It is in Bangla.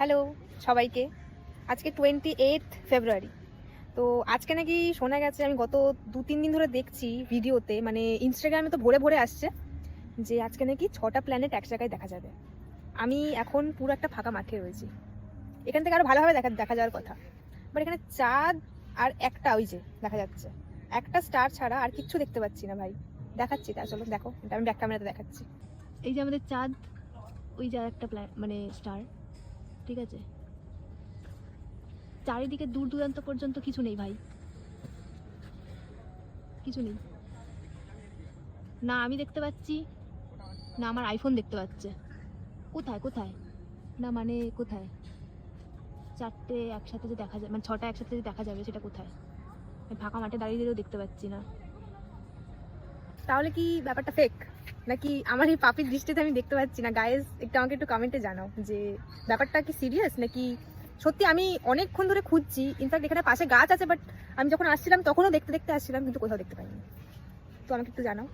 হ্যালো সবাইকে। আজকে 28 ফেব্রুয়ারি। তো আজকে নাকি শোনা গেছে, আমি গত 2-3 দিন ধরে দেখছি ভিডিওতে, মানে ইনস্টাগ্রামে তো ভরে ভরে আসছে যে আজকে নাকি 6টা প্ল্যানেট এক জায়গায় দেখা যাবে। আমি এখন পুরো একটা ফাঁকা মাঠে রয়েছি, এখান থেকে আরো ভালোভাবে দেখা যাওয়ার কথা, বাট এখানে চাঁদ আর একটা ওই যে দেখা যাচ্ছে, একটা স্টার ছাড়া আর কিচ্ছু দেখতে পাচ্ছি না ভাই। দেখাচ্ছি, তা চলো দেখো, এটা আমি ব্যাক ক্যামেরাতে দেখাচ্ছি। এই যে আমাদের চাঁদ, ওই যে একটা মানে স্টার, ঠিক আছে। চারিদিকে দূর দূরান্ত পর্যন্ত কিছু নেই ভাই, কিছু নেই। না আমি দেখতে পাচ্ছি, না আমার আইফোন দেখতে পাচ্ছে। কোথায় কোথায়, না মানে কোথায় চারটে একসাথে যে দেখা যায়, মানে 6টা একসাথে যে দেখা যাবে সেটা কোথায়? আমি ফাঁকা মাঠে দাঁড়িয়ে দিলেও দেখতে পাচ্ছি না। তাহলে কি ব্যাপারটা ফেক, নাকি আমার এই পাপির দৃষ্টিতে আমি দেখতে পাচ্ছি না? গাইজ একটু আমাকে একটু কমেন্টে জানাও যে ব্যাপারটা কি সিরিয়াস, নাকি সত্যি আমি অনেকক্ষণ ধরে খুঁজছি। ইনফ্যাক্ট এখানে পাশে গাছ আছে, বাট আমি যখন আসছিলাম তখনও দেখতে দেখতে আসছিলাম, কিন্তু কোথাও দেখতে পাইনি। তো আমাকে একটু জানাও।